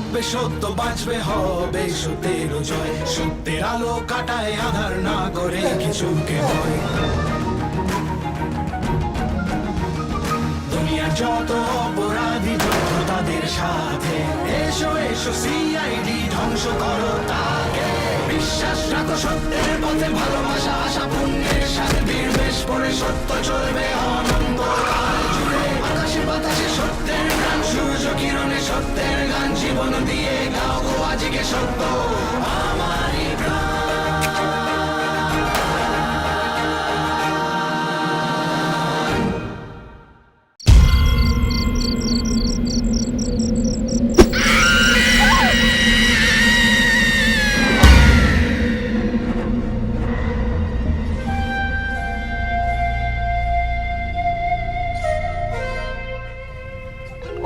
থাকবে সত্য, বাঁচবে হবে সত্যের জয়। সত্যের আলো কাটায় আধার, না করে কিছুকে ভয়। দুনিয়ার যত অপরাধী যত তাদের সাথে, এসো এসো সিআইডি ধ্বংস করো তাকে। বিশ্বাস রাখো সত্যের পথে, ভালোবাসা আশা পুণ্যের সাথে বীর বেশ পড়ে সত্য চলবে অনন্তকাল জুড়ে। আকাশে বাতাসে সত্যের গান, সূর্য কিরণে সত্যের গান। জীবন দিয়ে গাও গো আজকে সত্য আমারই প্রাণ।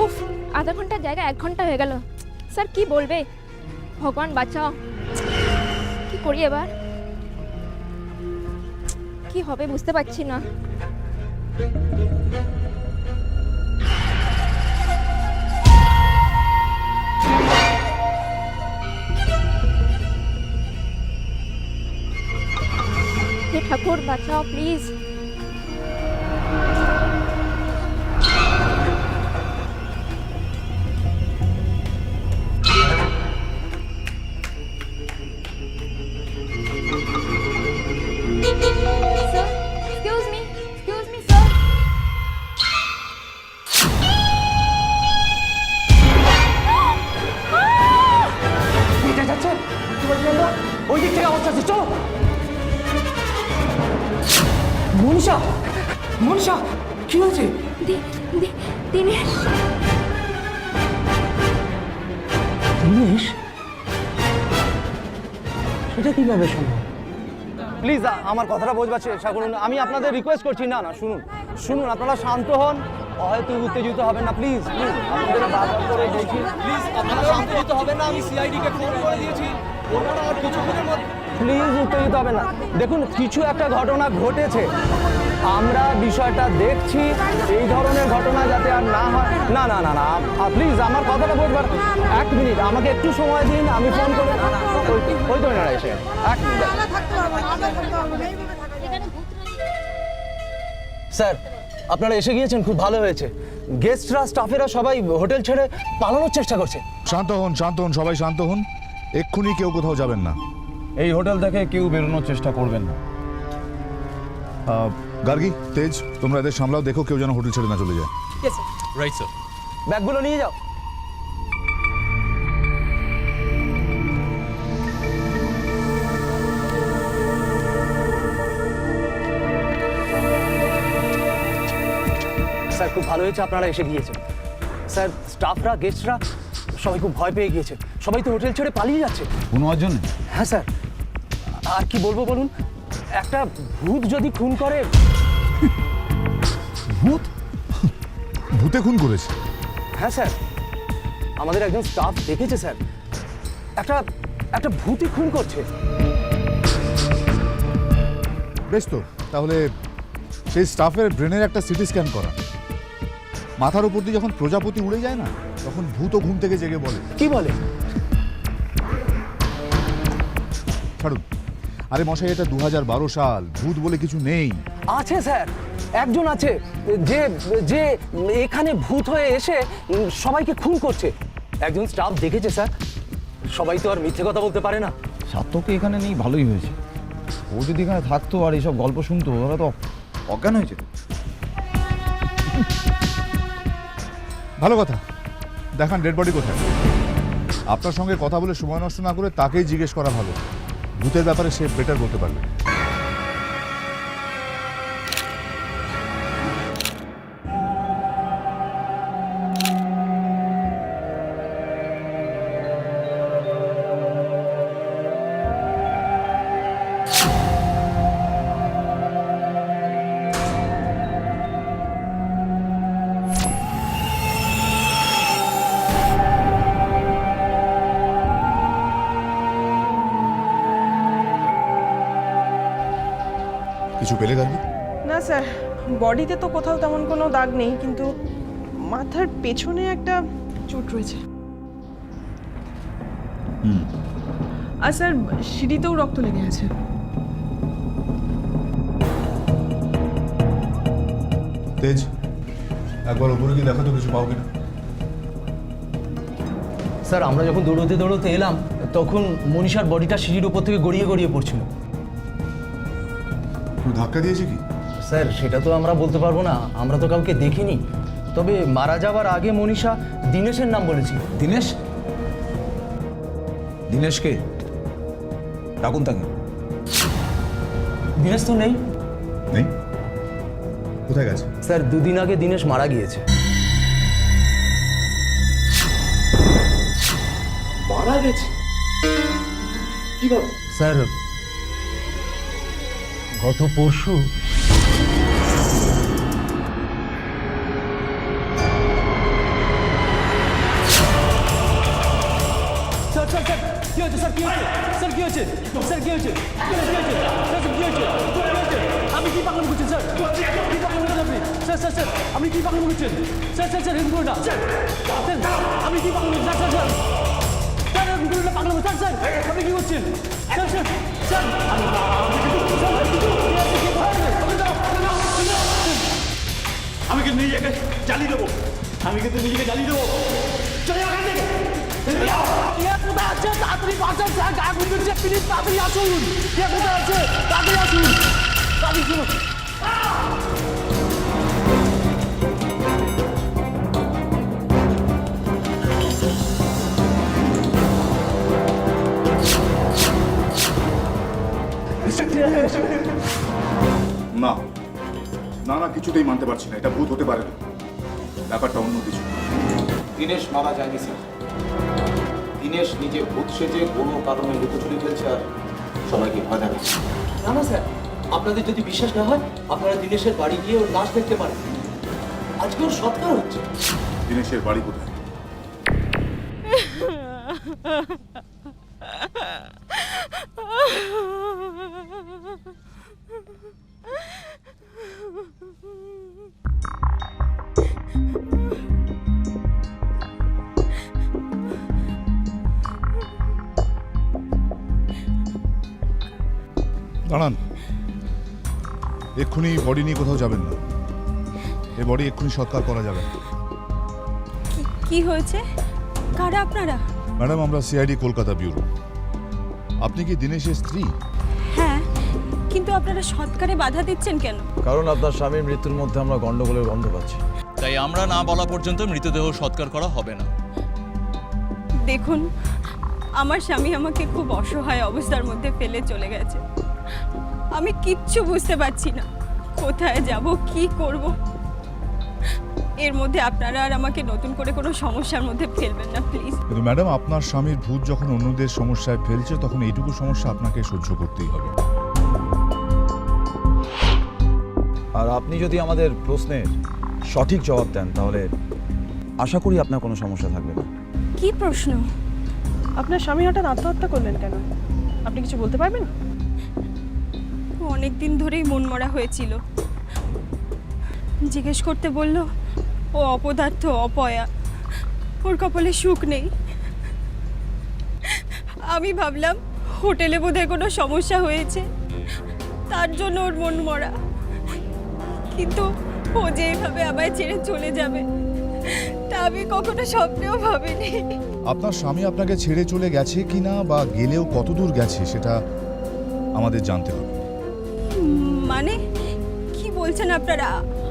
উফ, আধা ঘন্টার জায়গায় 1 ঘন্টা হয়ে গেল। স্যার কি বলবে? ভগবান বাঁচাও, কি করি এবার? কি হবে বুঝতে পারছি না। হে ঠাকুর বাঁচাও please. Sir, excuse me, sir. এটা যাচ্ছে ওই দিক থেকে আওয়াজ আসছে, চলো। মনীষা, মনীষা কি হয়েছে? দিনেশ, দিনেশ, সেটা কিভাবে সম্ভব? প্লিজ আমার কথাটা বোঝবার চেষ্টা করুন, আমি আপনাদের রিকোয়েস্ট করছি। না না, শুনুন শুনুন, আপনারা শান্ত হন, হয়তো উত্তেজিত হবেন না। প্লিজ প্লিজ, আপনাদের বারবার করে বলছি, প্লিজ আপনারা শান্ত হবেন না। আমি সিআইডি কে ফোন করে দিয়েছি, ওনারা আর কিছুক্ষণের মধ্যে। প্লিজ উত্তেজিত হবেন না। দেখুন, কিছু একটা ঘটনা ঘটেছে, আমরা বিষয়টা দেখছি। এই ধরনের ঘটনা যাতে আর না হয়। না না না না, প্লিজ আমার কথাটা বুঝবার। 1 মিনিট আমাকে একটু সময় দিন, আমি ফোন করে। ওই তো না এসে 1 মিনিট। স্যার, আপনারা এসে গিয়েছেন, খুব ভালো হয়েছে। গেস্টরা, স্টাফেরা সবাই হোটেল ছেড়ে পালানোর চেষ্টা করছে। শান্ত হন, সবাই শান্ত হন। এক্ষুনি কেউ কোথাও যাবেন না। এই হোটেল থেকে কেউ বেরোনোর চেষ্টা করবেন না। গার্গী, তেজ, তোমরা এদের সামলাও, দেখো কেউ যেন হোটেল ছেড়ে না চলে যায়। Right sir. ব্যাগগুলো নিয়ে যাও। স্যার, খুব ভালো হয়েছে আপনারা এসে গিয়েছেন। স্যার, স্টাফরা, গেস্টরা সবাই খুব ভয় পেয়ে গিয়েছে। সবাই তো হোটেল ছেড়ে পালিয়ে যাচ্ছে। কোনো জন্য? হ্যাঁ স্যার, আর কি বলবো বলুন? একটা ভূত যদি খুন করে। ভূত? ভূতে খুন করেছে? হ্যাঁ স্যার, আমাদের একজন স্টাফ দেখেছে স্যার, একটা ভূতই খুন করছে। বেশ, তো তাহলে সেই স্টাফের ব্রেনের একটা সিটি স্ক্যান করা। মাথার উপর দিয়ে যখন প্রজাপতি উড়ে যায় না, তখন ভূতও ঘুম থেকে জেগে বলে। কি বলে? ছাড়ুন। আরে মশাই, এটা 2012 সাল, ভূত বলে কিছু নেই। আছে স্যার, একজন আছে যে যে এখানে ভূত হয়ে এসে সবাইকে খুন করছে। একজন স্টাফ দেখেছে স্যার। সবাই তো আর মিথ্যে কথা বলতে পারে না। সার্থককে এখানে নেই, ভালোই হয়েছে। ও যদি এখানে থাকতো আর এইসব গল্প শুনতো, ওরা তো অজ্ঞান হয়েছে। ভালো কথা। দেখান ডেড বডি কোথায়। আপনার সঙ্গে কথা বলে সময় নষ্ট না করে তাকেই জিজ্ঞেস করা ভালো। ভূতের ব্যাপারে সে বেটার বলতে পারবে। কিছু পেলে গার্গী? না স্যার, বডিতে তো কোথাও তেমন কোনো দাগ নেই, কিন্তু মাথার পেছনে একটা চোট রয়েছে। আর স্যার সিঁড়িতেও রক্ত লেগে আছে। তেজ, একবার উপরে গিয়ে দেখো তো কিছু পাও কিনা। স্যার আমরা যখন দৌড়তে দৌড়তে এলাম তখন মনীষার বডিটা সিঁড়ির উপর থেকে গড়িয়ে গড়িয়ে পড়ছিল। তুমি ধাক্কা দিয়েছে কি? স্যার সেটা তো আমরা বলতে পারবো না, আমরা তো কাউকে দেখিনি। তবে মারা যাওয়ার আগে মনীষা দীনেশের নাম বলেছিল। দীনেশ? দীনেশকে ডাকুন তাকে। দীনেশ তো নেই। নেই? কোথায় গেছে? স্যার 2 দিন আগে দীনেশ মারা গিয়েছে। মারা গেছে? কিভাবে? স্যার গত পরশু। স্যার স্যার স্যার কি হয়েছে? স্যার কি হয়েছে? স্যার কি হয়েছে? স্যার কি হয়েছে? আমি কি পাগল করছেন স্যার? কি পাগল করছেন আপনি? স্যার স্যার স্যার আপনি কি পাগল করছেন? স্যার স্যার স্যার এরকম না স্যার, আপনি কি পাগল করছেন? স্যার স্যার স্যার এরকম না, পাগল স্যার স্যার আপনি কি করছেন? স্যার স্যার স্যার আমি কিন্তু নিজেকে জ্বালিয়ে দেবো, আমি কিন্তু নিজেকে জ্বালিয়ে দেবো। চলে যাও এখান থেকে। কোথায় আছে? তাড়াতাড়ি বাঁচান স্যার, গা ঘুরে দিচ্ছে, প্লিজ তাড়াতাড়ি আসুন। কে কোথায় আছে? তাড়াতাড়ি আসুন, তাড়াতাড়ি শুনুন। না না না, কিছুতেই মানতে পারছি না, এটা ভূত হতে পারে না, ব্যাপারটা অন্য কিছু। দীনেশ মারা যায়নি স্যার। দীনেশ নিজে ভূত সেজে কোনো কারণে লুকোচুরি খেলছে আর সবাইকে ভয় দেখাচ্ছে। না না স্যার, আপনাদের যদি বিশ্বাস না হয় আপনারা দীনেশের বাড়ি গিয়ে ওর লাশ দেখতে পারেন। আজকে ওর সৎকার হচ্ছে। দীনেশের বাড়ি কোথায়? দাঁড়ান, এক্ষুনি বডি নিয়ে কোথাও যাবেন না। এই বডি এক্ষুনি সৎকার করা যাবে না। কি হয়েছে? কারা আপনারা? ম্যাডাম, আমরা সিআইডি কলকাতা ব্যুরো। আপনি কি দীনেশের স্ত্রী? হ্যাঁ, কিন্তু আপনারা সৎকারে বাধা দিচ্ছেন কেন? কারণ আপনার স্বামীর মৃত্যুর মধ্যে আমরা গন্ডগোলের গন্ধ পাচ্ছি। তাই আমরা না বলা পর্যন্ত মৃতদেহ সৎকার করা হবে না। দেখুন, আমার স্বামী আমাকে খুব অসহায় অবস্থার মধ্যে ফেলে চলে গেছে। আমি কিচ্ছু বুঝতে পারছি না, কোথায় যাব, কি করব। এর মধ্যে আপনারা আর আমাকে নতুন করে কোনো সমস্যার মধ্যে ফেলবেন না প্লিজ। কিন্তু ম্যাডাম, আপনার স্বামীর ভূত যখন অন্যদের সমস্যায় ফেলছে তখন এইটুকু সমস্যা আপনাকে সহ্য করতেই হবে। আর আপনি যদি আমাদের প্রশ্নের সঠিক জবাব দেন তাহলে আশা করি আপনার কোনো সমস্যা থাকবে না। কি প্রশ্ন? আপনার স্বামী হঠাৎ আত্মহত্যা করলেন কেন? আপনি কিছু বলতে পারবেন? অনেক দিন ধরেই মন মরা হয়েছিল। জিজ্ঞেস করতে বলল ও অপদার্থ, অপয়া, ওর কপালে সুখ নেই। আমি ভাবলাম হোটেলে বোধহয় কোনো সমস্যা হয়েছে, তার জন্য ওর মন মরা। কিন্তু ও যে এভাবে আমায় ছেড়ে চলে যাবে তা আমি কখনো স্বপ্নেও ভাবিনি। আপনার স্বামী আপনাকে ছেড়ে চলে গেছে কিনা বা গেলেও কতদূর গেছে সেটা আমাদের জানতে হবে। মানে কি বলছেন আপনারা?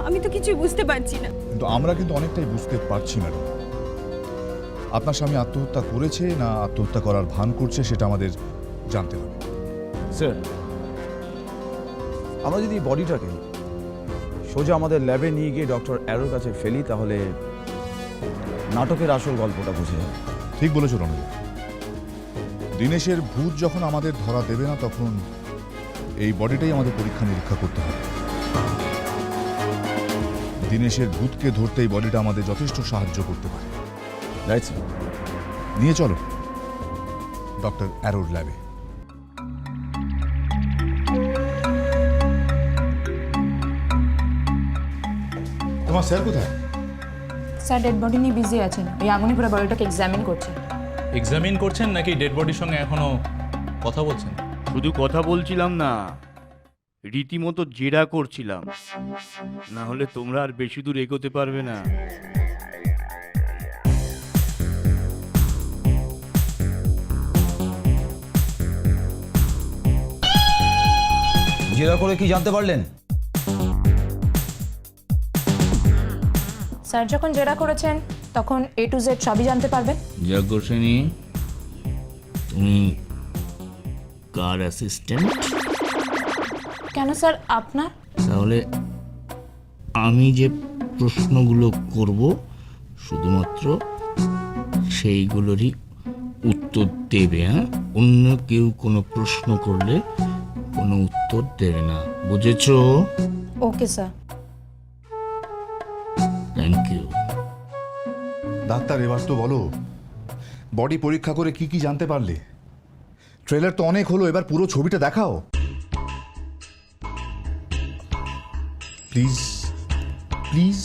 আমি তো কিছুই বুঝতে পারছি না। কিন্তু আমরা কিন্তু অনেকটাই বুঝতে পারছি ম্যাডাম। আপনার স্বামী আত্মহত্যা করেছে না আত্মহত্যা করার ভান করছে সেটা আমাদের জানতে হবে। স্যার, আমরা যদি বডিটাকে সোজা আমাদের ল্যাবে নিয়ে গিয়ে ডক্টর অ্যারোর কাছে ফেলি তাহলে নাটকের আসল গল্পটা বুঝে যাবে। ঠিক বলেছ রণবীর। দীনেশের ভূত যখন আমাদের ধরা দেবে না তখন এই বডিটাই আমাদের পরীক্ষা নিরীক্ষা করতে হবে। দীনেশের ভূতকে ধরতে এই বডিটা আমাদের যথেষ্ট সাহায্য করতে পারে। Right sir. নিয়ে চলো ডক্টর অ্যারোর ল্যাবে। তোমার স্যার কোথায়? স্যার ডেড বডি নিয়ে বিজি আছেন, ওই আগুনি পুরো বডিটাকে এক্সামিন করছে। এক্সামিন করছেন নাকি ডেড বডির সঙ্গে এখনো কথা বলছেন? শুধু কথা বলছিলাম না, রীতিমতো জেরা করছিলাম, না হলে তোমরা আর বেশি দূর এগোতে পারবে না। জেরা করে কি জানতে পারলেন? স্যার যখন জেরা করেছেন তখন A to Z সবই জানতে পারবেন। যজ্ঞসেনী, তুমি কার অ্যাসিস্ট্যান্ট? কেন স্যার আপনার? তাহলে আমি যে প্রশ্নগুলো করব শুধুমাত্র সেইগুলোরই উত্তর দেবে। হ্যাঁ, অন্য কেউ কোনো প্রশ্ন করলে কোনো উত্তর দেবে না, বুঝেছো? Okay sir. Thank you. Doctor, এবার তো বলো, বডি পরীক্ষা করে কি কি জানতে পারলে? ট্রেলার তো অনেক হলো, এবার পুরো ছবিটা দেখাও প্লিজ, প্লিজ।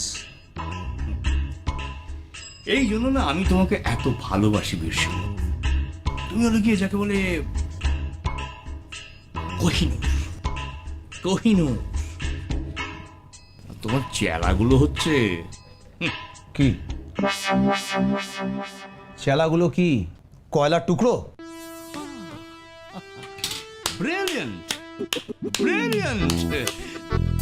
এই জন্য না আমি তোমাকে এত ভালোবাসি বেশি। তুমি হলো গিয়ে যাকে বলে কোহিনূর, কোহিনূর। আর তোমার চেলাগুলো হচ্ছে কি চেলাগুলো? কি কয়লার টুকরো? Brilliant, brilliant.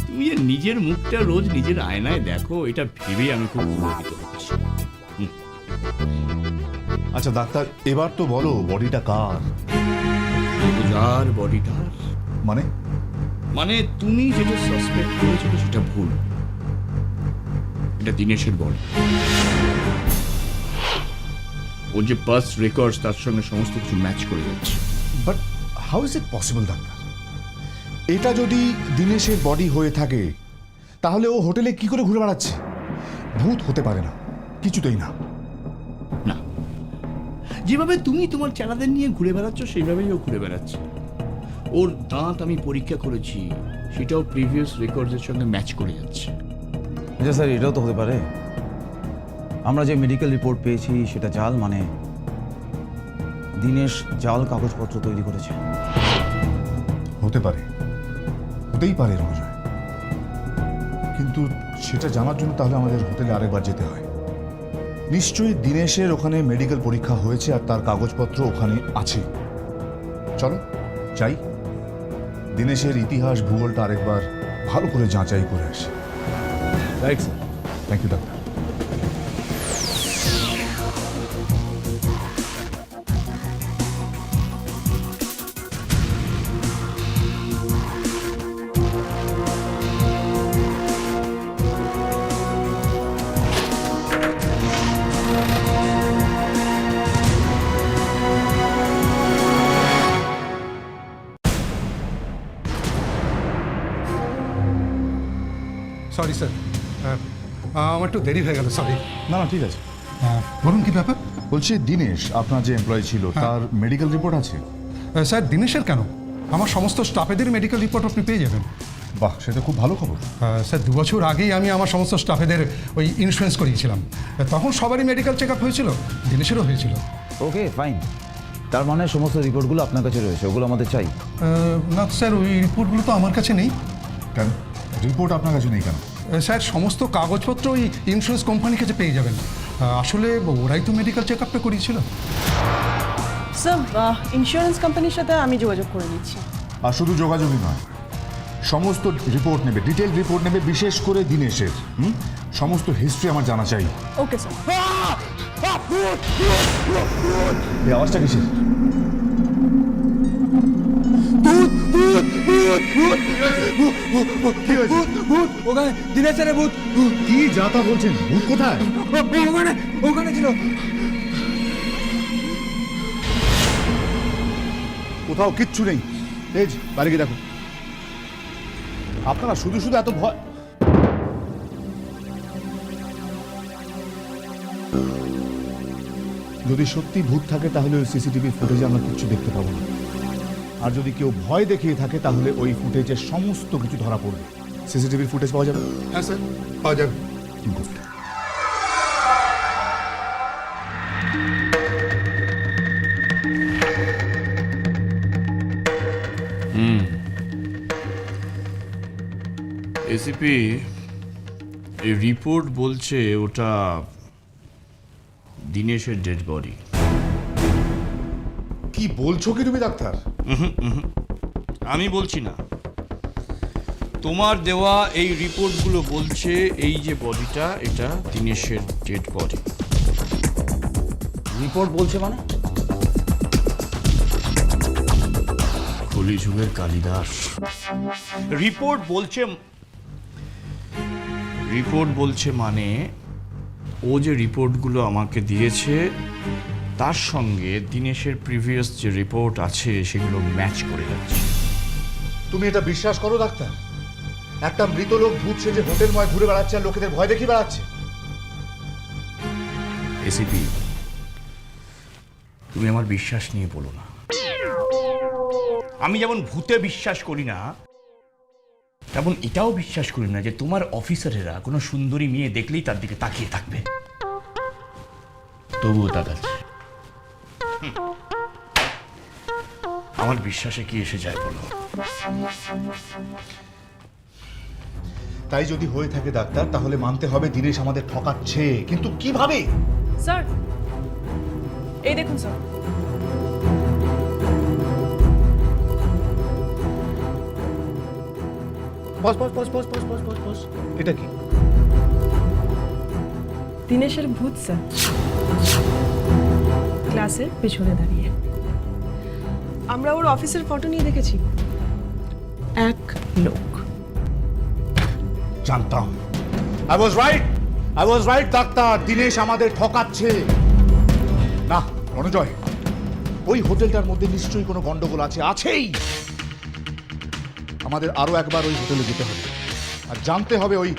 তুমি যে নিজের মুখটা রোজ নিজের আয়নায় দেখো, এটা ভেবেই আমি খুব গর্বিত হচ্ছি। আচ্ছা ডাক্তার, এবার তো বলো বডিটা কার? যার বডিটার মানে? মানে তুমি যেটা সাসপেক্ট করেছো সেটা ভুল। এটা দিনেশের বডি। ও যে পাস রেকর্ডস তার সঙ্গে সমস্ত কিছু ম্যাচ করে যাচ্ছে। But how is it possible doctor? এটা যদি দিনেশের বডি হয়ে থাকে তাহলে ও হোটেলে কি করে ঘুরে বেড়াচ্ছে? ভূত হতে পারে না, কিছুতেই না। না, যেভাবে তুমি তোমার চেলাদের নিয়ে ঘুরে বেড়াচ্ছ সেইভাবেই ও ঘুরে বেড়াচ্ছে। ওর দাঁত আমি পরীক্ষা করেছি, সেটাও প্রিভিয়াস রেকর্ডসের সঙ্গে ম্যাচ করে যাচ্ছে। আচ্ছা স্যার, এটাও তো হতে পারে আমরা যে মেডিকেল রিপোর্ট পেয়েছি সেটা জাল, মানে দিনেশ জাল কাগজপত্র তৈরি করেছে। হতে পারে, হতেই পারে রঞ্জয়, কিন্তু সেটা জানার জন্য তাহলে আমাদের হোটেলে আরেকবার যেতে হয়। নিশ্চয়ই দিনেশের ওখানে মেডিকেল পরীক্ষা হয়েছে আর তার কাগজপত্র ওখানে আছে। চলো যাই, দিনেশের ইতিহাস ভূগোলটা আরেকবার ভালো করে যাচাই করে আসি। Right sir. Thank you doctor. Sorry sir, আমার একটু দেরি হয়ে গেল, সরি। না না ঠিক আছে, বলুন কি ব্যাপার? বলছি দিনেশ আপনার যে এমপ্লয়ি ছিল তার মেডিকেল রিপোর্ট আছে? স্যার দিনেশের কেন, আমার সমস্ত স্টাফেদের মেডিকেল রিপোর্ট আপনি পেয়ে যাবেন। বাহ, সেটা খুব ভালো খবর। স্যার 2 বছর আগেই আমি আমার সমস্ত স্টাফেদের ওই ইন্স্যুরেন্স করিয়েছিলাম, তখন সবারই মেডিকেল চেক আপ হয়েছিল, দিনেশেরও হয়েছিল। ওকে ফাইন, তার মানে সমস্ত রিপোর্টগুলো আপনার কাছে রয়েছে, ওগুলো আমাদের চাই। না স্যার, ওই রিপোর্টগুলো তো আমার কাছে নেই। কেন রিপোর্ট আপনার কাছে নেই কেন? স্যার সমস্ত কাগজপত্র ওই ইন্স্যুরেন্স কোম্পানির কাছে পেয়ে যাবেন, আসলে ওরাই তো মেডিকেল চেক আপটা করিয়েছিল। স্যার ইন্স্যুরেন্স কোম্পানির সাথে আমি যোগাযোগ করে নিচ্ছি। আর শুধু যোগাযোগই নয়, সমস্ত রিপোর্ট নেবে, ডিটেল রিপোর্ট নেবে, বিশেষ করে দিনেশের সমস্ত হিস্ট্রি আমার জানা চাই। Okay sir. এই আওয়াজটা কিসের? ওখানে দিনেশের ভূত। কি যাতা বলছেন? ভূত কোথায়? ওখানে ছিল। কোথাও কিচ্ছু নেই। এই যে, বাড়ি গিয়ে দেখো। আপনারা শুধু শুধু এত ভয়। যদি সত্যি ভূত থাকে তাহলে ওই সিসিটিভি ফুটেজে আমরা কিছু দেখতে পাবো না, আর যদি কেউ ভয় দেখিয়ে থাকে তাহলে ওই ফুটেজের সমস্ত কিছু ধরা পড়বে। সিসিটিভির ফুটেজ পাওয়া যাবে? হ্যাঁ স্যার, পাওয়া যাবে। গুড। এসিপি, এই রিপোর্ট বলছে ওটা দিনেশের ডেড বডি। কি বলছো কি তুমি ডাক্তার? আমি বলছি না, তোমার দেওয়া এই রিপোর্টগুলো বলছে এই যে বডিটা, এটা দিনেশের ডেড বডি। রিপোর্ট বলছে মানে? কলিযুগের কালিদাস। রিপোর্ট বলছে মানে ও যে রিপোর্টগুলো আমাকে দিয়েছে তার সঙ্গে দিনেশের প্রিভিয়াস যে রিপোর্ট আছে সেগুলো ম্যাচ করে যাচ্ছে। তুমি এটা বিশ্বাস করো ডাক্তার? একটা মৃত লোক ভূত সেজে হোটেলময় ঘুরে বেড়াচ্ছে আর লোকেদের ভয় দেখিয়ে বেড়াচ্ছে। এসিপি, তুমি আমার বিশ্বাস নিয়ে বলো না। আমি যেমন ভূতে বিশ্বাস করি না, তেমন এটাও বিশ্বাস করি না যে তোমার অফিসারেরা কোনো সুন্দরী মেয়ে দেখলেই তার দিকে তাকিয়ে থাকবে। তবুও তাকাচ্ছে। আমার বিশ্বাসে কি এসে যায় বলো? তাই যদি হয়ে থাকে ডাক্তার, তাহলে মানতে হবে দিনেশ আমাদের ঠকাচ্ছে। কিন্তু কিভাবে? স্যার, এই দেখুন স্যার, পজ। এটা কি? দিনেশের ভূত স্যার, ক্লাসের পেছনে দাঁড়িয়ে। আমরা ওর অফিসের ফটো নিয়ে দেখেছি। এক লোক। জানতাম। I was right doctor, Dinesh আমাদের ঠকাচ্ছে। না রণজয়, ওই হোটেলটার মধ্যে নিশ্চয়ই কোনো গন্ডগোল আছেই। আমাদের আরো একবার ওই হোটেলে যেতে হবে আর জানতে হবে ওই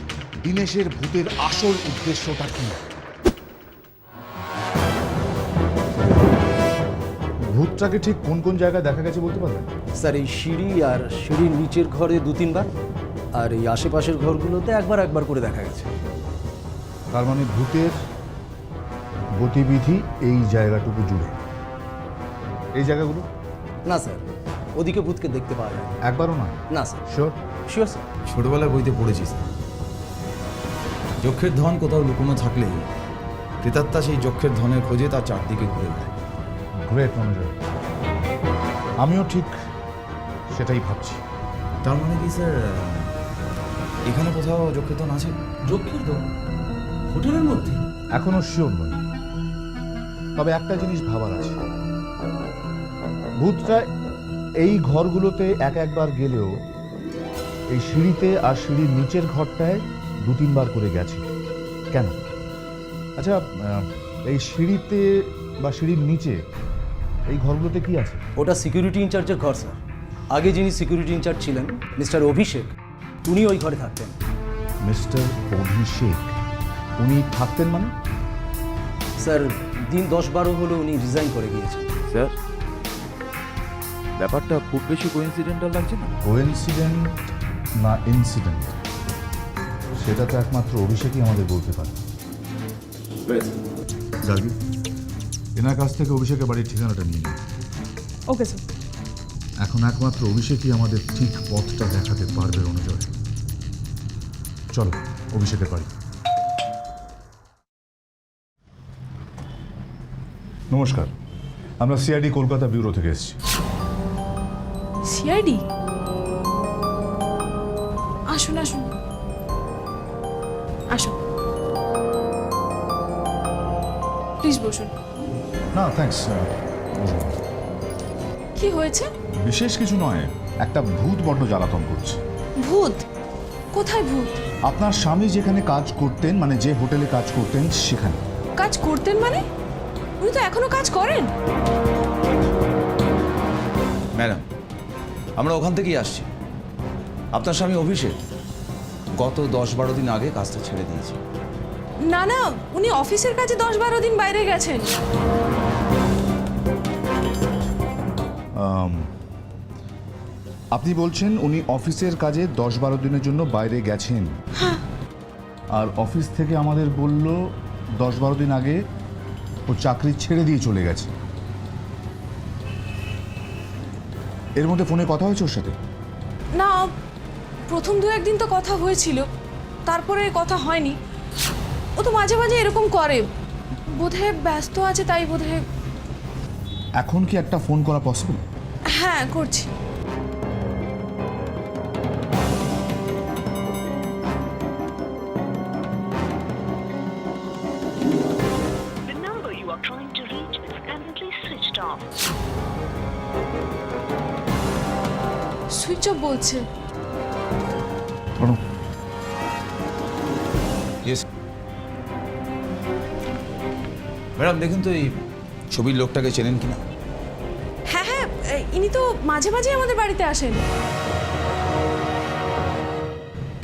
দিনেশের ভূতের আসল উদ্দেশ্যটা কি। ভূতটাকে ঠিক কোন কোন জায়গায় দেখা গেছে বলতে পারবেন? স্যার, এই সিঁড়ি আর সিঁড়ির নিচের ঘরে 2-3 বার, আর এই আশেপাশের ঘরগুলোতে একবার করে দেখা গেছে। তার মানে ভূতের গতিবিধি এই জায়গাটুকু জুড়ে। এই জায়গাগুলো? না স্যার, ওদিকে ভূতকে দেখতে পাওয়া যায় একবারও না? না স্যার। Sure sir. ছোটবেলায় বইতে পড়েছিস, যক্ষের ধন কোথাও লুকোনো থাকলে প্রেতাত্মা সেই যক্ষের ধনের খোঁজে তার চারদিকে ঘুরে বেড়ায়। গ্রেট মনোযোগ, আমিও ঠিক সেটাই ভাবছি। তার মানে কি স্যার, এখানে কোথাও যক্ষের ধন আছে? যক্ষের ধন হোটেলের মধ্যে? এখনো শিওর নই, তবে একটা জিনিস ভাবার আছে। ভূতটা এই ঘরগুলোতে একবার গেলেও এই সিঁড়িতে আর সিঁড়ির নিচের ঘরটায় 2-3 বার করে গেছে। কেন? আচ্ছা, এই সিঁড়িতে বা সিঁড়ির নিচে এই ঘরগুলোতে কি আছে? ওটা সিকিউরিটি ইনচার্জের ঘর স্যার। আগে যিনি সিকিউরিটি ইনচার্জ ছিলেন মিস্টার অভিষেক, উনি ওই ঘরে থাকতেন। মিস্টার অভিষেক উনি থাকতেন মানে? স্যার, দিন 10-12 হলো উনি রিজাইন করে গিয়েছেন। স্যার, ব্যাপারটা খুব বেশি কোইন্সিডেন্টাল লাগছে না? কোইন্সিডেন্ট না ইনসিডেন্ট, সেটা তো একমাত্র অভিষেকই আমাদের বলতে পারে। গার্গী, এনার কাছ থেকে অভিষেকের বাড়ির ঠিকানাটা নিয়ে নিন। Okay sir. এখন একমাত্র অভিষেকই আমাদের ঠিক পথটা দেখাতে পারবে অনুজয়। চলো অভিষেকের বাড়ি। নমস্কার, আমরা সিআইডি কলকাতা ব্যুরো থেকে এসেছি। সিআইডি? আসুন আসুন আসুন, প্লিজ বসুন। না থ্যাঙ্কস, কি হয়েছে? বিশেষ কিছু নয়, একটা ভূত বড্ড জ্বালাতন করছে। ভূত? কোথায় ভূত? আপনার স্বামী যেখানে কাজ করতেন, মানে যে হোটেলে কাজ করতেন সেখানে। কাজ করতেন মানে? উনি তো এখনো কাজ করেন। ম্যাডাম, আমরা ওখান থেকেই আসছি। আপনার স্বামী অভিষেক গত 10-12 দিন আগে কাজটা ছেড়ে দিয়েছে। না না, উনি অফিসের কাজে 10-12 দিন বাইরে গেছেন। আপনি বলছেন উনি অফিসের কাজে 10-12 দিনের জন্য বাইরে গেছেন, আর অফিস থেকে আমাদের বলল 10-12 দিন আগে ও চাকরি ছেড়ে দিয়ে চলে গেছে। এর মধ্যে ফোনে কথা হয়েছে ওর সাথে? না, প্রথম দু একদিন তো কথা হয়েছিল, তারপরে কথা হয়নি। ও তো মাঝে মাঝে এরকম করে, বোধহয় ব্যস্ত আছে তাই বোধহয়। এখন কি একটা ফোন করা পসিবল? হ্যাঁ, করছি। সুইচ অফ বলছে। ম্যাডাম দেখুন তো এই ছবির লোকটাকে চেনেন কিনা? হ্যাঁ হ্যাঁ, ইনি তো মাঝে মাঝে আমাদের বাড়িতে আসেন।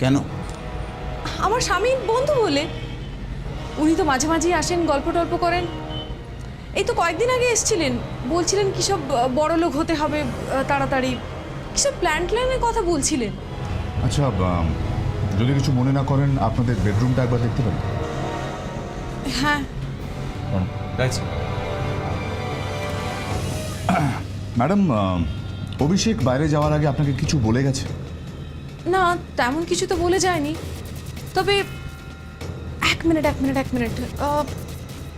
কেন? আমার স্বামীর বন্ধু বলে। উনি তো মাঝে মাঝেই আসেন, গল্প টল্প করেন। এই তো কয়েকদিন আগে এসেছিলেন, বলছিলেন কিসব বড় লোক হতে হবে তাড়াতাড়ি, কিসব প্ল্যানের কথা বলছিলেন। আচ্ছা, যদি কিছু মনে না করেন আপনাদের বেডরুমটা একবার দেখতে পারেন? হ্যাঁ। ম্যাডাম, অভিষেক বাইরে যাওয়ার আগে আপনাকে কিছু বলে গেছে? না, তেমন কিছু তো বলে যায়নি। তবে এক মিনিট।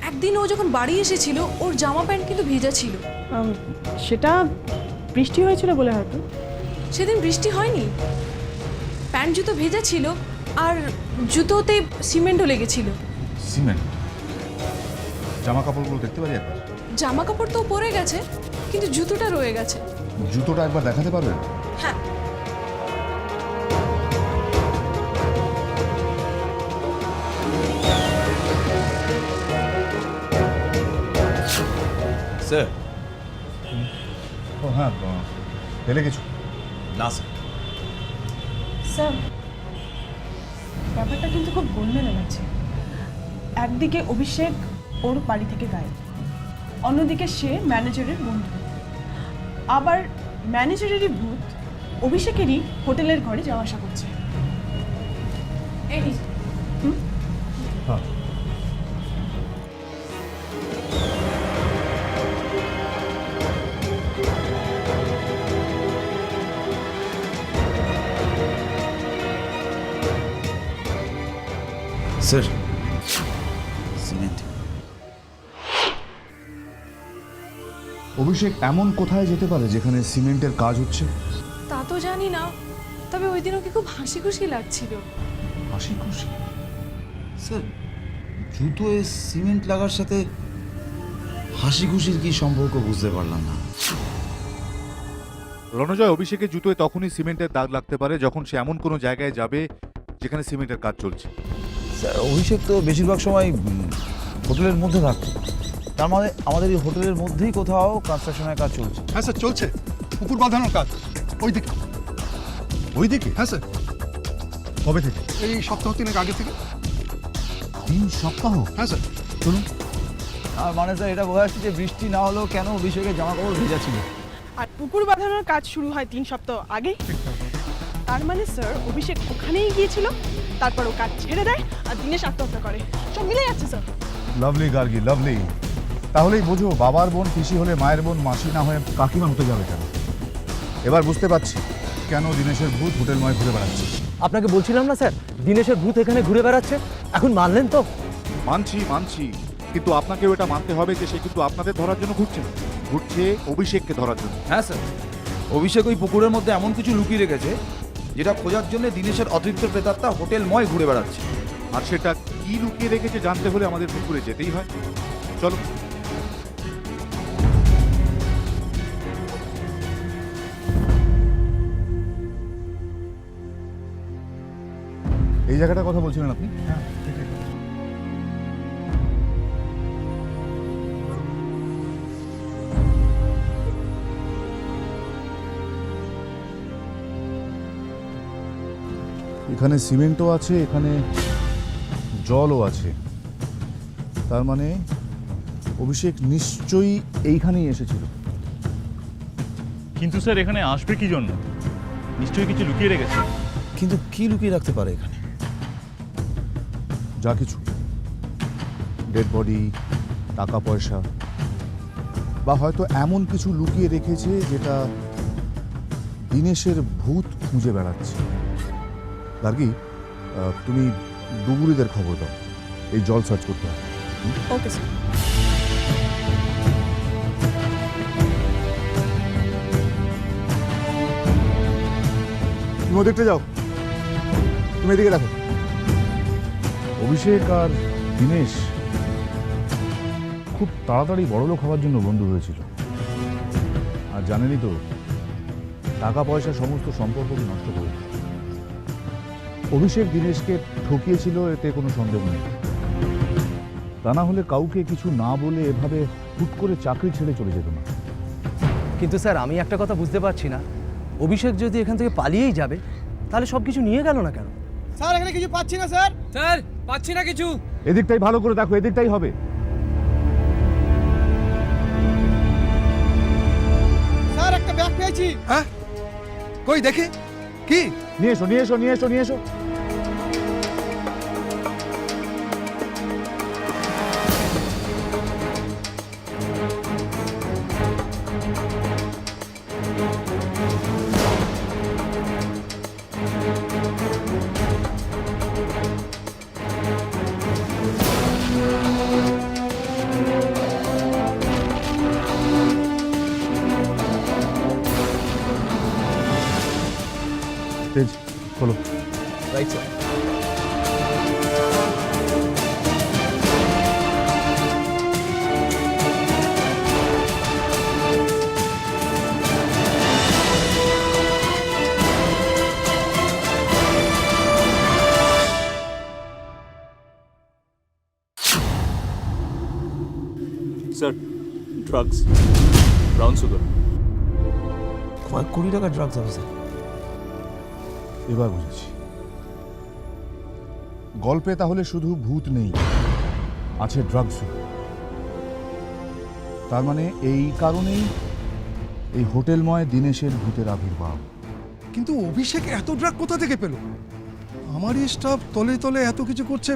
একদিন ও যখন বাড়ি এসেছিল, ওর জামা প্যান্ট কিন্তু ভেজা ছিল। সেটা বৃষ্টি হয়েছিল বলে হয়তো। সেদিন বৃষ্টি হয়নি, প্যান্ট জুতো ভেজা ছিল, আর জুতোতে সিমেন্টও লেগেছিল। সিমেন্ট? জামা কাপড়গুলো দেখতে পারি একবার? জামা কাপড় তো পরে গেছে, কিন্তু জুতোটা রয়ে গেছে। জুতোটা একবার দেখাতে পারবেন? হ্যাঁ। স্যার। ও হ্যাঁ, পেলে কিছু? না স্যার। স্যার, ব্যাপারটা কিন্তু খুব গোলমেলে লাগছে। একদিকে অভিষেক ওর বাড়ি থেকে গায়েব, অন্যদিকে সে ম্যানেজারের বন্ধু। আবার ম্যানেজারেরই ভূত অভিষেকেরই হোটেলের ঘরে যাওয়া আসা করছে। হ্যাঁ। Sir, cement. অভিষেক এমন কোথায় যেতে পারে যেখানে সিমেন্টের কাজ হচ্ছে? তা তো জানি না, তবে ওই দিন ওকে খুব হাসি খুশি লাগছিল। হাসি খুশি? স্যার, জুতোয় সিমেন্ট লাগার সাথে হাসি খুশির কি সম্পর্ক বুঝতে পারলাম না। রণজয়, অভিষেকের জুতোয় তখনই সিমেন্টের দাগ লাগতে পারে যখন সে এমন কোনো জায়গায় যাবে যেখানে সিমেন্টের কাজ চলছে। স্যার, অভিষেক তো বেশিরভাগ সময় হোটেলের মধ্যে থাকতো, তার মানে আমাদের এই হোটেলের মধ্যেই কোথাও কনস্ট্রাকশনের কাজ চলছে। হ্যাঁ স্যার, চলছে। পুকুর বাঁধানোর কাজ ওই দিকে। ওই দিকে? হ্যাঁ স্যার। কবে থেকে? এই সপ্তাহ 3 আগে থেকে। 3 সপ্তাহ? হ্যাঁ স্যার। চলুন। আর মানে স্যার, এটা বোঝা যাচ্ছে যে বৃষ্টি না হলেও কেন অভিষেকের জামা কাপড় ভেজা ছিল। আর পুকুর বাঁধানোর কাজ শুরু হয় 3 সপ্তাহ আগে। তার মানে স্যার অভিষেক ওখানেই গিয়েছিল, তারপর ও কাজ ছেড়ে দেয় আর দিনেশ আত্মহত্যা করে। সব মিলে যাচ্ছে স্যার। Lovely Gargi, lovely. তাহলেই বোঝো বাবার বোন পিসি হলে মায়ের বোন মাসি না হয়ে কাকিমা হতে যাবে কেন। এবার বুঝতে পারছি কেন দিনেশের ভূত হোটেলময় ঘুরে বেড়াচ্ছে। আপনাকে বলছিলাম না স্যার, দিনেশের ভূত এখানে ঘুরে বেড়াচ্ছে। এখন মানলেন তো? মানছি, কিন্তু আপনাকেও এটা মানতে হবে যে সে কিন্তু আপনাদের ধরার জন্য ঘুরছে না, ঘুরছে অভিষেককে ধরার জন্য। হ্যাঁ স্যার, অভিষেক ওই পুকুরের মধ্যে এমন কিছু লুকিয়ে রেখেছে যেটা খোঁজার জন্য দিনেশের অতৃপ্ত প্রেতাত্মা হোটেলময় ঘুরে বেড়াচ্ছে। আর সেটা কি লুকিয়ে রেখেছে জানতে হলে আমাদের পুকুরে যেতেই হয়। চলো। এই জায়গাটার কথা বলছিলেন আপনি? এখানে সিমেন্টও আছে, এখানে জলও আছে, তার মানে অভিষেক নিশ্চয়ই এইখানেই এসেছিল। কিন্তু স্যার এখানে আসবে কি জন্য? নিশ্চয়ই কিছু লুকিয়ে রেখেছে। কিন্তু কি লুকিয়ে রাখতে পারে এখানে? যা কিছু, ডেড বডি, টাকা পয়সা, বা হয়তো এমন কিছু লুকিয়ে রেখেছে যেটা দিনেশের ভূত খুঁজে বেড়াচ্ছে। গার্গী, তুমি ডুবুরিদের খবর দাও, এই জল সার্চ করতে হবে। Okay sir. তুমি ওদিকটা যাও, তুমি এদিকে দেখো। অভিষেক আর দীনেশ খুব তাড়াতাড়ি বড়লোক হওয়ার জন্য বন্ধু হয়েছিল, আর জানেনই তো টাকা পয়সা সমস্ত সম্পর্ককে নষ্ট করে। অভিষেক দীনেশকে ঠকিয়েছিল, এতে কোনো সন্দেহ নেই। তা না হলে কাউকে কিছু না বলে এভাবে হুট করে চাকরি ছেড়ে চলে যেত না। কিন্তু স্যার আমি একটা কথা বুঝতে পারছি না, অভিষেক যদি এখান থেকে পালিয়েই যাবে তাহলে সব কিছু নিয়ে গেল না কেন? স্যার এখানে কিছু পাচ্ছি না স্যার। স্যার পাচ্ছি না কিছু। এদিকটাই ভালো করে দেখো, এদিকটাই হবে। স্যার একটা ব্যাগ পেয়েছি। হ্যাঁ কই দেখি কি? নিয়ে এসো, নিয়ে এসো, নিয়ে এসো, নিয়ে এসো। তেজ, খোলো। Right sir. Sir, drugs, brown sugar. কয়েক কোটি টাকা ড্রাগস হবে স্যার। এবার বুঝেছি, গল্পে তাহলে শুধু ভূত নেই, আছে ড্রাগসও। তার মানে এই কারণেই এই হোটেলময় দীনেশের ভূতের আবির্ভাব। কিন্তু অভিষেক এত ড্রাগ কোথা থেকে পেল? আমারই স্টাফ তলে তলে এত কিছু করছে,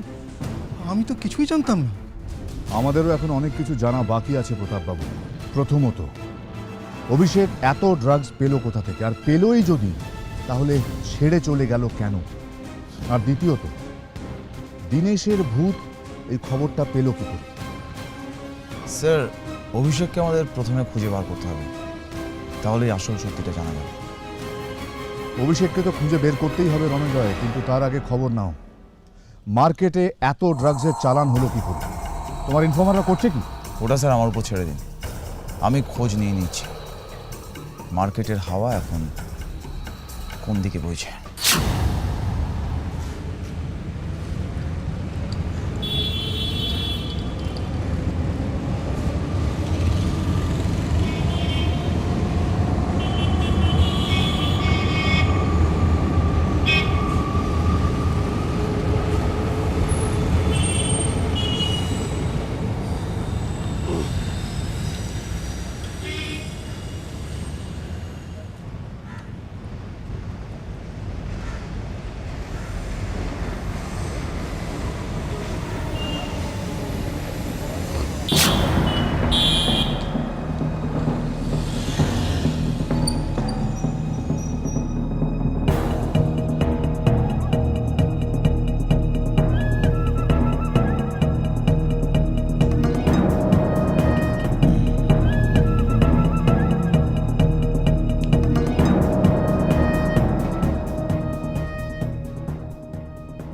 আমি তো কিছুই জানতাম না। আমাদেরও এখন অনেক কিছু জানা বাকি আছে প্রতাপবাবু। প্রথমত, অভিষেক এত ড্রাগস পেল কোথা থেকে, আর পেলই যদি তাহলে ছেড়ে চলে গেল কেন? আর দ্বিতীয়ত, দীনেশের ভূত এই খবরটা পেল কি করে? স্যার, অভিষেককে আমাদের প্রথমে খুঁজে বার করতে হবে, তাহলেই আসল সত্যিটা জানা যাবে। অভিষেককে তো খুঁজে বের করতেই হবে রণজয়, কিন্তু তার আগে খবর নাও, মার্কেটে এত ড্রাগসের চালান হলো কি করে? তোমার ইনফর্মাররা করছে কি? ওটা স্যার আমার উপর ছেড়ে দিন, আমি খোঁজ নিয়ে নিচ্ছি মার্কেটের হাওয়া এখন কোন দিকে বইছে।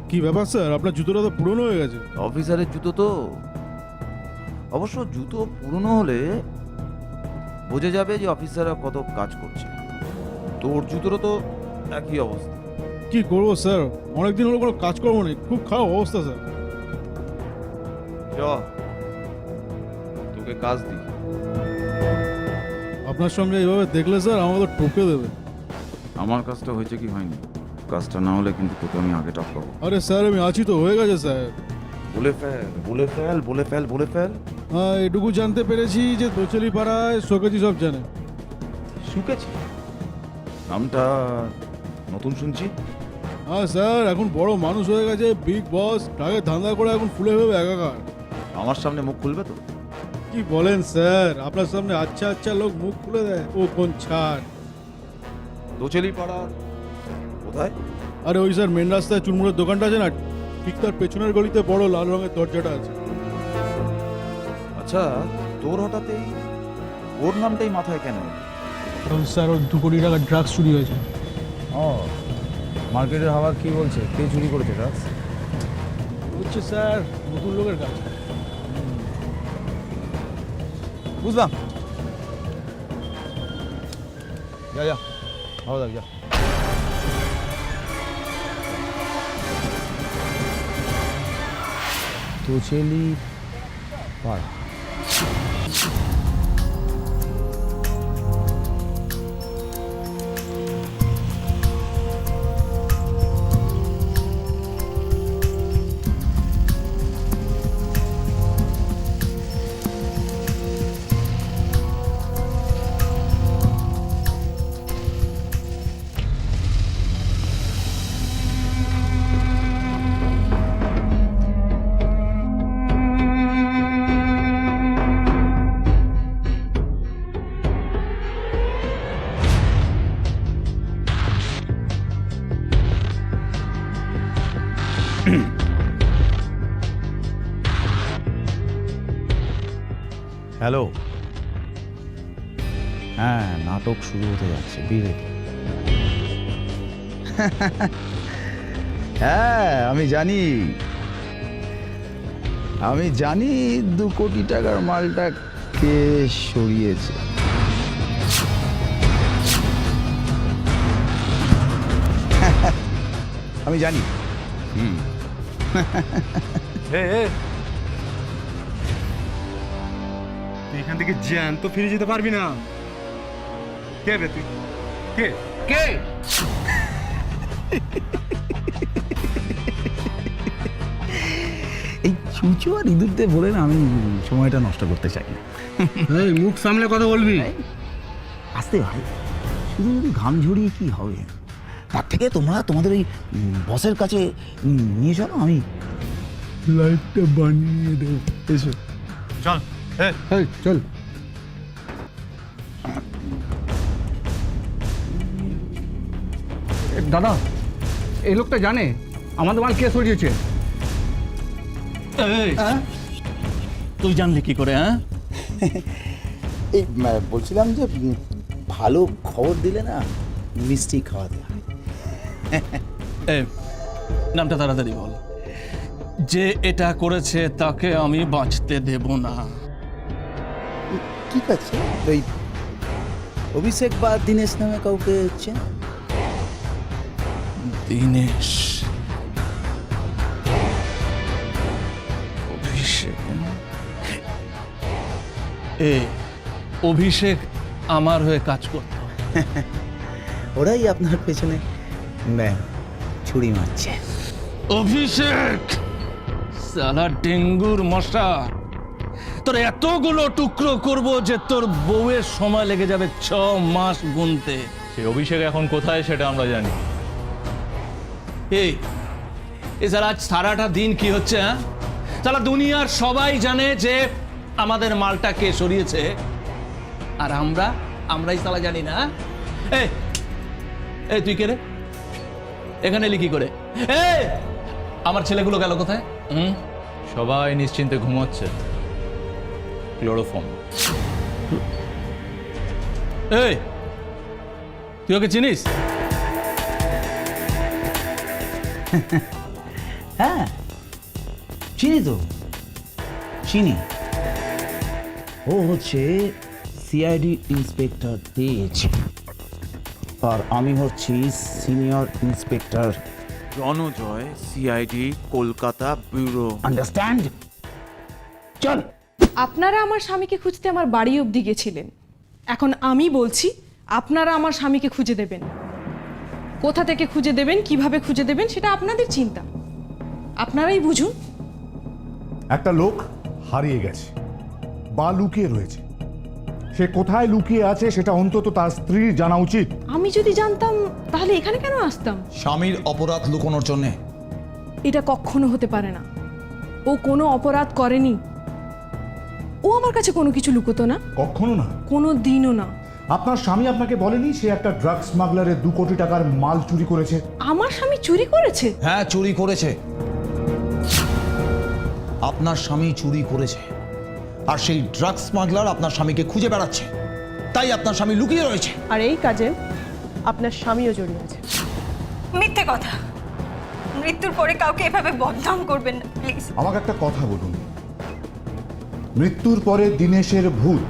কি ব্যাপার স্যার, আপনার জুতোটা তো পুরনো হয়ে গেছে। অফিসারের জুতো তো, অবশ্য জুতো পুরনো হলে বোঝা যাবে যে অফিসাররা কত কাজ করছে। তোর জুতোরও তো একই অবস্থা। কি করবো স্যার, অনেকদিন হলো কোনো কাজ করবো না, খুব খারাপ অবস্থা স্যার। চ, তোকে কাজ দি। আপনার সঙ্গে এইভাবে দেখলে স্যার আমাদের টপকে দেবে। আমার কাজটা হয়েছে কি হয়নি, কাজটা না হলে কিন্তু তোকে আমি আগে টপকাবো। আরে স্যার আমি আছি তো, হয়ে গেছে স্যার। বলে ফেল, বলে ফেল, বলে ফেল, বলে ফেল। হ্যাঁ এটুকু জানতে পেরেছি যে তোচেলি পাড়ায় শোকেছি সব জানে। শুকেছি নামটা নতুন শুনছি। হ্যাঁ স্যার, এখন বড় মানুষ হয়ে গেছে, বিগ বস, টাকে ধান্দা করে এখন ফুলে ভেবে একাকার। আমার সামনে মুখ খুলবে তো? কি বলেন স্যার, আপনার সামনে আচ্ছা আচ্ছা লোক মুখ খুলে দেয়, ও কোন ছাড়। দোচেলি পাড়ার কোথায়? আরে ওই স্যার মেন রাস্তায় চুরমুড়ের দোকানটা আছে না, ঠিক তার পেছনের গলিতে বড় লাল রঙের দরজাটা আছে। আচ্ছা, তোর হঠাৎ এই ওর নামটাই মাথায় কেন? স্যার ওর 2 কোটি টাকার ড্রাগস চুরি হয়েছে। ও মার্কেটের হাওয়া কি বলছে, কে চুরি করেছে ড্রাগস? হচ্ছে স্যার নতুন লোকের কাজ। বুঝলাম, যা যা ভালো থাক, যা। তোচেলি পাড়া। হ্যালো, হ্যাঁ নাটক শুরু হতে যাচ্ছে, বিরে। হ্যাঁ আমি জানি 2 কোটি টাকার মালটা কে সরিয়েছে। আমি জানি। তুই এখান থেকে জ্যান তো ফিরে যেতে পারবি না। কে রে তুই? কে কে? এই চুচু আর ইঁদুরতে বলে না আমি সময়টা নষ্ট করতে চাই না। এই মুখ সামলে কথা বলবি। আসতে ভাই, শুধু শুধু ঘাম ঝরিয়ে কি হবে? তার থেকে তোমরা তোমাদের ওই বসের কাছে নিয়ে চলো, আমি লাইটটা বানিয়ে দেব। এসো চল। এই চল। দাদা, এই লোকটা জানে আমাদের মাল কে সরিয়েছে। তুই জানলি কি করে? হ্যাঁ, এই বলছিলাম যে ভালো খবর দিলে না মিষ্টি খাওয়াতে হয়। নামটা তাড়াতাড়ি বল। যে এটা করেছে তাকে আমি বাঁচতে দেব না। ঠিক আছে, ওই অভিষেক বা দীনেশ নামে কাউকে হচ্ছে? দীনেশ, অভিষেক। অভিষেক আমার হয়ে কাজ করতো। ওরাই আপনার পেছনে ছুরি মারছে। অভিষেক সালা ডেঙ্গুর মশা, তোর এতগুলো টুকরো করব যে তোর বউয়ের সময় লেগে যাবে 6 মাস গুনতে। সে অভিষেক এখন কোথায় সেটা আমরা জানি। এই সালা আজ সারাটা দিন কি হচ্ছে? হ্যাঁ, সালা দুনিয়ার সবাই জানে যে আমাদের মালটা কে সরিয়েছে, আর আমরাই সালা জানি না। এই তুই কে রে? এখানে এলি কি করে? আমার ছেলেগুলো গেল কোথায়? সবাই নিশ্চিন্তে ঘুমাচ্ছে। ক্লোরোফর্ম। এই তুই ওকে চিনিস? হ্যাঁ চিনি তো, চিনি। ও হচ্ছে সিআইডি ইন্সপেক্টর তেজ, আর আমি হচ্ছি senior inspector Ranajay, CID Kolkata bureau. Understand? চল। আপনারা আমার স্বামীকে খুঁজতে আমার বাড়ি অবধি গেছিলেন, এখন আমি বলছি আপনারা আমার স্বামীকে খুঁজে দেবেন। কোথা থেকে খুঁজে দেবেন, কিভাবে খুঁজে দেবেন সেটা আপনাদের চিন্তা, আপনারাই বুঝুন। একটা লোক হারিয়ে গেছে বা লুকিয়ে রয়েছে, সে কোথায় লুকিয়ে আছে সেটা অন্তত তার স্ত্রীর জানা উচিত। আমি যদি জানতাম তাহলে এখানে কেন আসতাম? স্বামীর অপরাধ লুকোনোর জন্যে? এটা কখনো হতে পারে না। ও কোনো অপরাধ করেনি, ও আমার কাছে কোনো কিছু লুকোতো না, কখনো না। কোনো দিনও না। আপনার স্বামী আপনাকে বলেনি সে একটা ড্রাগ স্মাগলারের 2 কোটি টাকার মাল চুরি করেছে? আমার স্বামী চুরি করেছে? হ্যাঁ, চুরি করেছে। আপনার স্বামী চুরি করেছে, আর সেই ড্রাগ স্মাগলার আপনার স্বামীকে খুঁজে বেড়াচ্ছে, তাই আপনার স্বামী লুকিয়ে রয়েছে। আর এই কাজে আপনার স্বামীও জড়িয়ে আছে। মিথ্যে কথা। মৃত্যুর পরে কাউকে এভাবে বদনাম করবেন না প্লিজ। আমাকে একটা কথা বলুন, মৃত্যুর পরে দিনেশের ভূত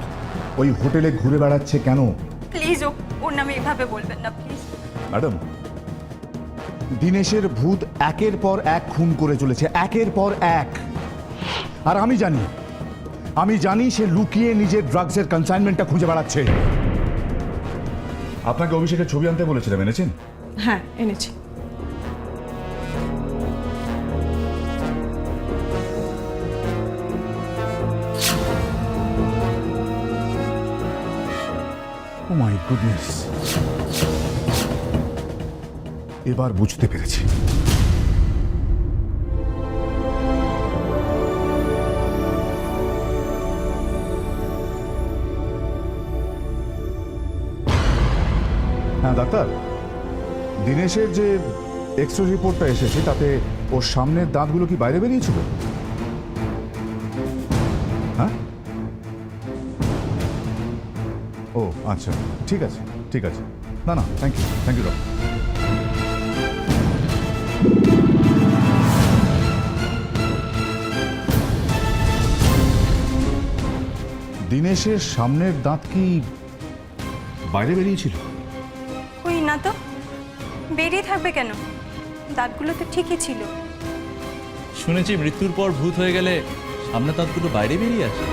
ওই হোটেলে ঘুরে বেড়াচ্ছে কেন? প্লিজ ওর নামে এভাবে বলবেন না প্লিজ। ম্যাডাম, দিনেশের ভূত একের পর এক খুন করে চলেছে, একের পর এক। আর আমি জানি সে লুকিয়ে নিজের ড্রাগসের কনসাইনমেন্টটা খুঁজে বেড়াচ্ছে। আপনাকে অভিষেকের ছবি আনতে বলেছিলাম, এনেছেন? হ্যাঁ, এনেছি। ও মাই গুডনেস, এবার বুঝতে পেরেছি। হ্যাঁ ডাক্তার, দিনেশের যে এক্স-রে রিপোর্টটা এসেছে তাতে ওর সামনের দাঁতগুলো কি বাইরে বেরিয়েছিল? হ্যাঁ, ও আচ্ছা, ঠিক আছে ঠিক আছে। না থ্যাংক ইউ ডক্টর। দিনেশের সামনের দাঁত কি বাইরে বেরিয়েছিল? ওই না তো, বেরিয়ে থাকবে কেন? দাঁতগুলো তো ঠিকই ছিল। শুনেছি মৃত্যুর পর ভূত হয়ে গেলে সামনের দাঁতগুলো বাইরে বেরিয়ে আসে।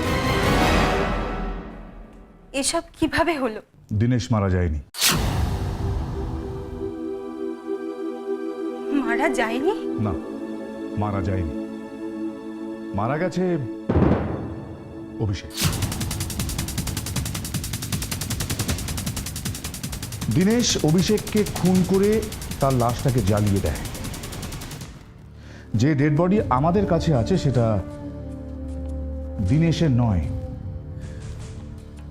এসব কিভাবে হলো? দিনেশ মারা যায়নি। মারা যায়নি? না, মারা যায়নি, মারা গেছে অভিষেক। দিনেশ অভিষেককে খুন করে তার লাশটাকে জ্বালিয়ে দেয়। যে ডেড বডি আমাদের কাছে আছে সেটা দিনেশের নয়,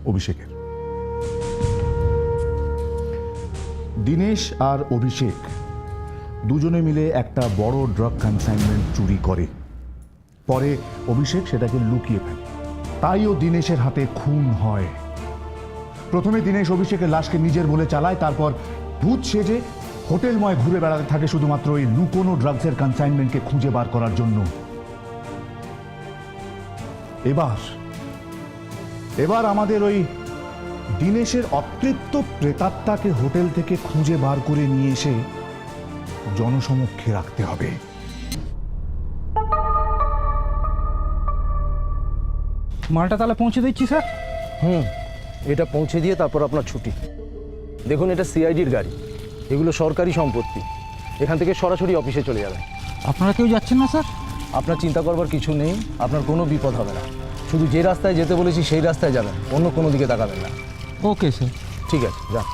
অভিষেকের। দিনেশ আর অভিষেক দুজনে মিলে একটা বড় ড্রাগ কনসাইনমেন্ট চুরি করে, পরে অভিষেক সেটাকে লুকিয়ে ফেলে, তাই ও দিনেশের হাতে খুন হয়। প্রথমে দিনেশ অভিষেকের লাশকে নিজের বলে চালায়, তারপর ভূত সেজে হোটেলময় ঘুরে বেড়াতে থাকে শুধুমাত্র ওই লুকোনো ড্রাগসের কনসাইনমেন্টকে খুঁজে বার করার জন্য। এবার আমাদের ওই দিনেশের অতৃপ্ত প্রেতাত্মাকে হোটেল থেকে খুঁজে বার করে নিয়ে এসে জনসমক্ষে রাখতে হবে। মালটা তাহলে পৌঁছে দিচ্ছি স্যার। এটা পৌঁছে দিয়ে তারপর আপনার ছুটি। দেখুন, এটা সিআইডির গাড়ি, এগুলো সরকারি সম্পত্তি, এখান থেকে সরাসরি অফিসে চলে যাবেন। আপনারা কেউ যাচ্ছেন না স্যার? আপনার চিন্তা করবার কিছু নেই, আপনার কোনো বিপদ হবে না। শুধু যে রাস্তায় যেতে বলেছি সেই রাস্তায় যাবেন, অন্য কোনো দিকে তাকাবেন না। ওকে স্যার, ঠিক আছে, যান।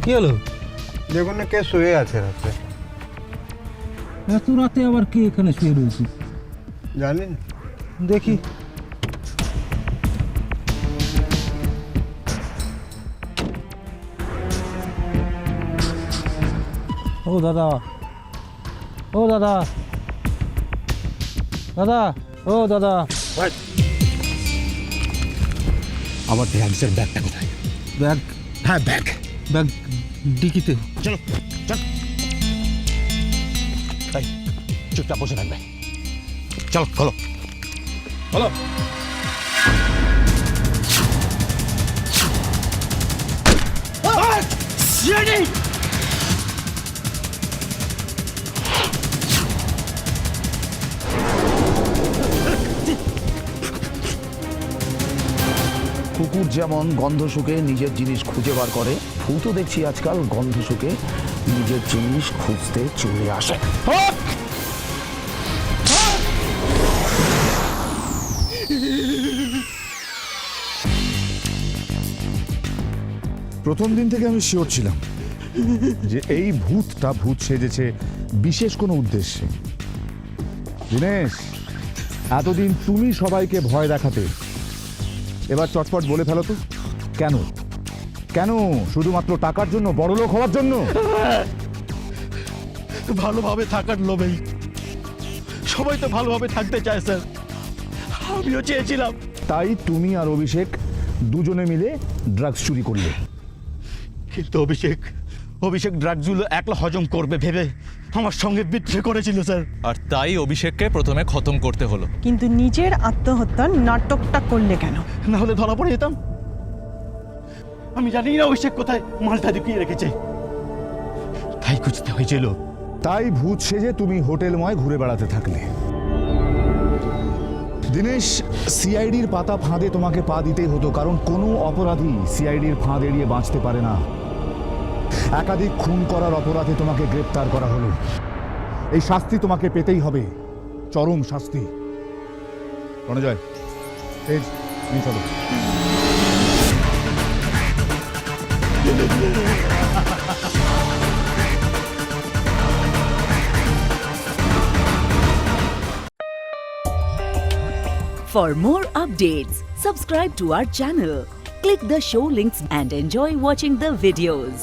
কি হলো? দেখুন না, কে শুয়ে আছে রাতে। এত রাতে আবার কে এখানে শুয়ে রয়েছে জানেন? দেখি। ও দাদা, ও দাদা, দাদা, ও দাদা। আমার ড্রাগসের ব্যাগটা কোথায়? ব্যাগ? হ্যাঁ, ব্যাগ ডিকিতে। চলো চল, চুপচাপ বসে থাকবে। চলো, খোলো খোলো। কুকুর যেমন গন্ধ শুকে নিজের জিনিস খুঁজে বার করে, ভূতও দেখছি আজকাল গন্ধ শুকে নিজের জিনিস খুঁজতে চলে আসে। প্রথম দিন থেকে আমি শিওর ছিলাম যে এই ভূতটা ভূত সেজেছে বিশেষ কোনো উদ্দেশ্যে। দিনেশ, এতদিন তুমি সবাইকে ভয় দেখাতে, এবার চটপট বলে ফেলো তো কেন? কেন? শুধুমাত্র টাকার জন্য, বড়লোক হওয়ার জন্য? ভালোভাবে থাকার লোভেই। সবাই তো ভালোভাবে থাকতে চায় স্যার, আমিও চেয়েছিলাম। তাই তুমি আর অভিষেক দুজনে মিলে ড্রাগস চুরি করলে। কিন্তু অভিষেক ড্রাগসগুলো একলা হজম করবে ভেবে আমার সঙ্গে বিদ্রোহ করেছিল স্যার। আর তাই অভিষেককে প্রথমে খতম করতে হলো। কিন্তু নিজের আত্মহত্যার নাটকটা করলে কেন? না হলে ধরা পড়ে যেতাম। আমি জানি না অভিষেক কোথায় মালটা লুকিয়ে রেখেছে, তাই খুঁজতে হয়েছিল। তাই ভূত সেজে তুমি হোটেলময় ঘুরে বেড়াতে থাকলে। দিনেশ, সিআইডির পাতা ফাঁদে তোমাকে পা দিতেই হতো, কারণ কোনো অপরাধী সিআইডির ফাঁদ এড়িয়ে বাঁচতে পারে না। একাধিক খুন করার অপরাধে তোমাকে গ্রেপ্তার করা হলো। এই শাস্তি তোমাকে পেতেই হবে, চরম শাস্তি। রণজয়, তেজ, নিয়ে চলো। For more updates, subscribe to our channel, click the show links and enjoy watching the videos.